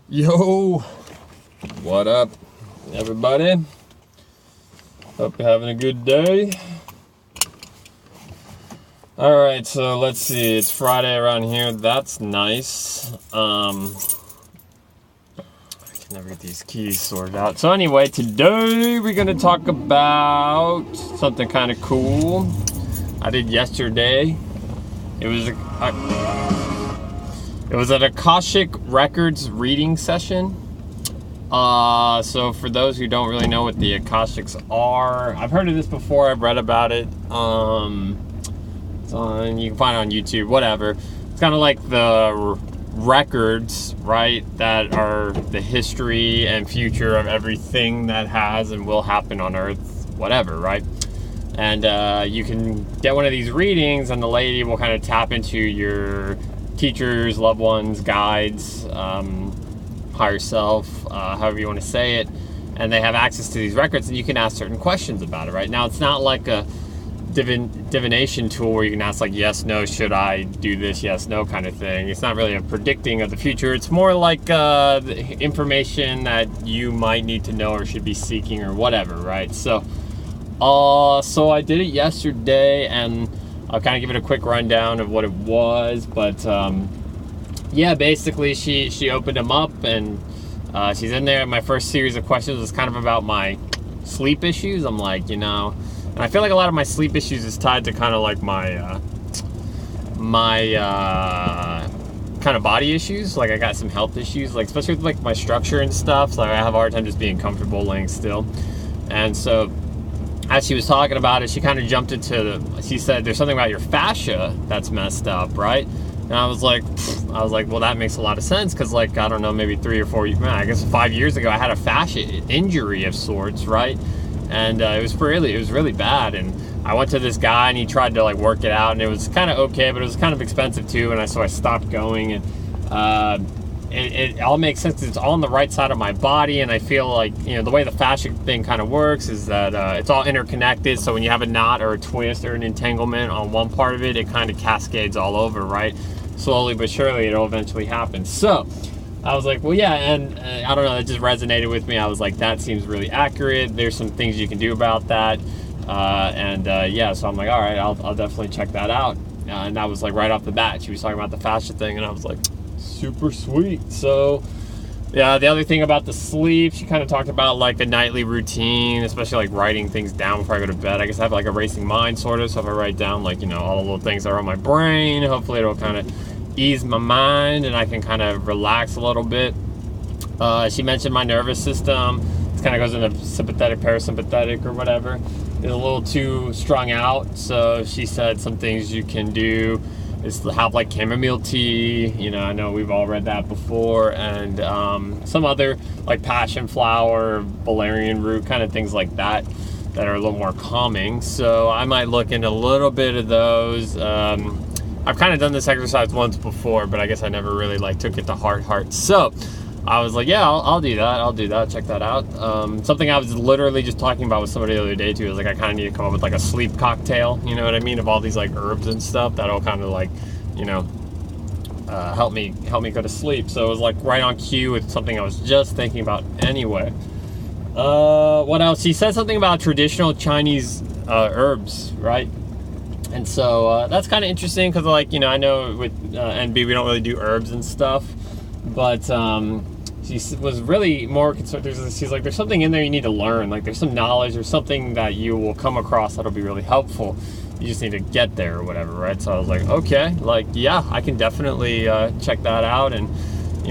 Yo, what up, everybody? Hope you're having a good day. Alright, so let's see, it's Friday around here, that's nice. I can never get these keys sorted out. So anyway, today we're gonna talk about something kind of cool I did yesterday. It was an Akashic Records reading session. So for those who don't really know what the Akashics are, I've heard of this before, I've read about it. It's on, you can find it on YouTube, whatever. It's kind of like the records, right, that are the history and future of everything that has and will happen on Earth, whatever, right? And you can get one of these readings and the lady will kind of tap into your teachers, loved ones, guides, higher self, however you want to say it, and they have access to these records and you can ask certain questions about it. Right now it's not like a divination tool where you can ask like yes, no, should I do this, yes, no kind of thing. It's not really a predicting of the future. It's more like the information that you might need to know or should be seeking or whatever, right? So I did it yesterday and I'll kind of give it a quick rundown of what it was, but yeah, basically she opened them up and she's in there. My first series of questions was kind of about my sleep issues. I'm like, and I feel like a lot of my sleep issues is tied to kind of like my kind of body issues. Like I got some health issues, like especially with like my structure and stuff. So I have a hard time just being comfortable laying still. And so as she was talking about it, she kind of jumped into she said, there's something about your fascia that's messed up, right? And I was like, well, that makes a lot of sense because, like, I don't know, maybe 3 or 4, I guess 5 years ago, I had a fascia injury of sorts, right? And it was really bad. And I went to this guy and he tried to like work it out, and it was kind of okay, but it was kind of expensive too. And so I stopped going. And it all makes sense. It's all on the right side of my body, and I feel like the way the fascia thing kind of works is that it's all interconnected. So when you have a knot or a twist or an entanglement on one part of it, it kind of cascades all over, right? Slowly but surely, it'll eventually happen. So I was like, well, yeah, and I don't know, it just resonated with me. I was like, that seems really accurate. There's some things you can do about that, yeah. So I'm like, all right, I'll definitely check that out. And that was like right off the bat. She was talking about the fascia thing, and I was like, super sweet. So yeah, the other thing about the sleep, she kind of talked about like a nightly routine, especially like writing things down before I go to bed. I guess I have like a racing mind sort of, so if I write down like all the little things that are on my brain, hopefully it'll kind of ease my mind and I can kind of relax a little bit. She mentioned my nervous system. It kind of goes into sympathetic, parasympathetic or whatever. It's a little too strung out, so she said some things you can do is have like chamomile tea. I know we've all read that before, and some other like passion flower, valerian root, kind of things like that are a little more calming. So I might look into a little bit of those. I've kind of done this exercise once before, but I guess I never really like took it to heart. So I was like, yeah, I'll do that. Check that out. Something I was literally just talking about with somebody the other day too is like I kind of need to come up with like a sleep cocktail. You know what I mean? Of all these like herbs and stuff that'll kind of like, help me go to sleep. So it was like right on cue with something I was just thinking about anyway. What else? He said something about traditional Chinese herbs, right? And so that's kind of interesting because, like, I know with NB we don't really do herbs and stuff, but she was really more concerned. She's like, there's something in there you need to learn. Like, there's some knowledge or something that you will come across that'll be really helpful. You just need to get there or whatever, right? So I was like, okay, like, yeah, I can definitely check that out. And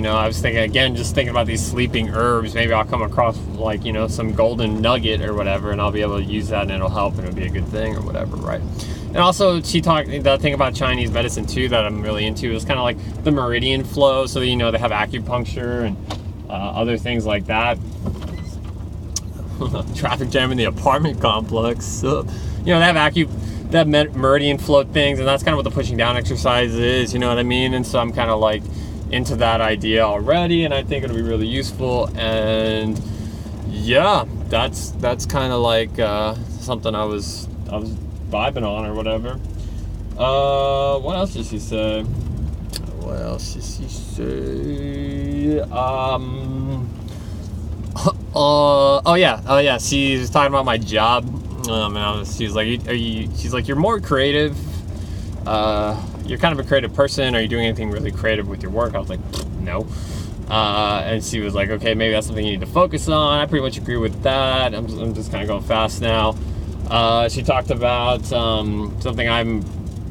I was thinking, again, just thinking about these sleeping herbs, maybe I'll come across like, some golden nugget or whatever, and I'll be able to use that and it'll help and it'll be a good thing or whatever, right? And also she talked, the thing about Chinese medicine too that I'm really into is kind of like the meridian flow. So, they have acupuncture and other things like that. Traffic jam in the apartment complex. So, they have meridian flow things, and that's kind of what the pushing down exercise is, you know what I mean? And so I'm kind of like into that idea already, and I think it'll be really useful. And yeah, that's kind of like something I was vibing on or whatever. What else did she say? see. Oh yeah. She was talking about my job. She's like, you're more creative. You're kind of a creative person. Are you doing anything really creative with your work? I was like, no. And she was like, okay, maybe that's something you need to focus on. I pretty much agree with that. I'm just kind of going fast now. She talked about something I'm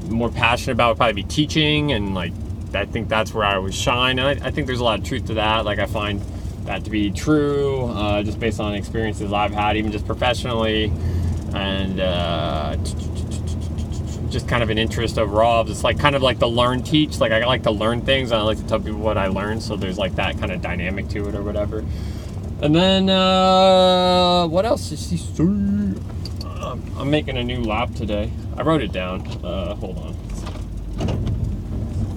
more passionate about would probably be teaching, and like I think that's where I would shine. And I think there's a lot of truth to that. Like I find that to be true, just based on experiences I've had, even just professionally, and just kind of an interest overall. It's like kind of like the learn teach. Like I like to learn things, and I like to tell people what I learned. So there's like that kind of dynamic to it or whatever. And then what else did she say? I'm making a new lap today. I wrote it down. Hold on.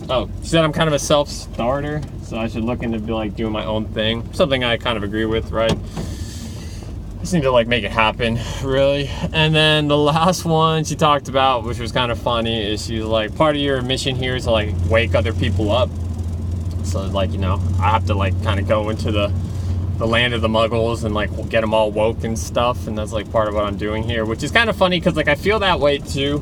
Oh, she said I'm kind of a self-starter, so I should look into be like doing my own thing. Something I kind of agree with, right? I just need to like make it happen, really. And then the last one she talked about, which was kind of funny, is she's like, part of your mission here is to like wake other people up. So like, you know, I have to like kind of go into the land of the muggles and like get them all woke and stuff, and that's like part of what I'm doing here, which is kind of funny because like I feel that way too,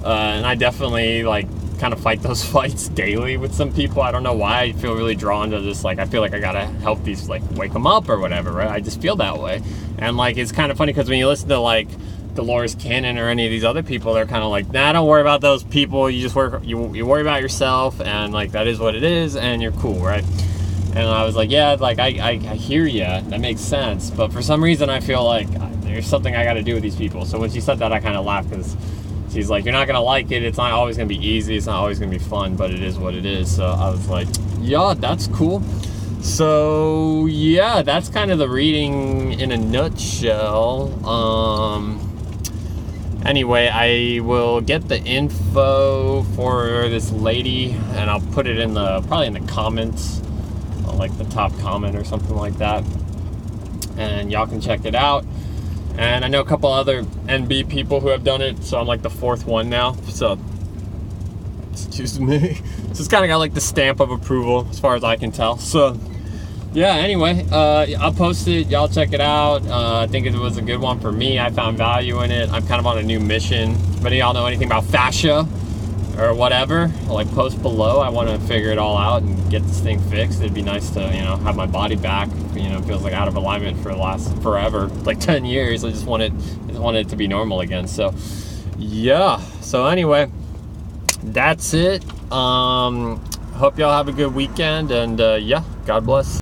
and I definitely like kind of fight those fights daily with some people. I don't know why I feel really drawn to this, like I feel like I gotta help these, like wake them up or whatever, right? I just feel that way. And like it's kind of funny because when you listen to like Dolores Cannon or any of these other people, they're kind of like, nah, don't worry about those people, you just you worry about yourself, and like that is what it is, and you're cool, right? And I was like, yeah, like I hear you, that makes sense, but for some reason I feel like there's something I got to do with these people. So when she said that, I kind of laughed because she's like, you're not gonna like it, it's not always gonna be easy, it's not always gonna be fun, but it is what it is. So I was like, yeah, that's cool. So yeah, that's kind of the reading in a nutshell. Anyway, I will get the info for this lady and I'll put it in probably in the comments, like the top comment or something like that, and y'all can check it out. And I know a couple other NB people who have done it, so I'm like the fourth one now, so excuse me. So it's kind of got like the stamp of approval as far as I can tell. So yeah, anyway, I'll post it, y'all check it out. I think it was a good one for me. I found value in it. I'm kind of on a new mission. If any of y'all know anything about fascia or whatever, like post below. I want to figure it all out and get this thing fixed. It'd be nice to, you know, have my body back. You know, it feels like out of alignment for the last forever, like 10 years. I just want it to be normal again. So yeah, so anyway, that's it. Hope y'all have a good weekend, and yeah, God bless.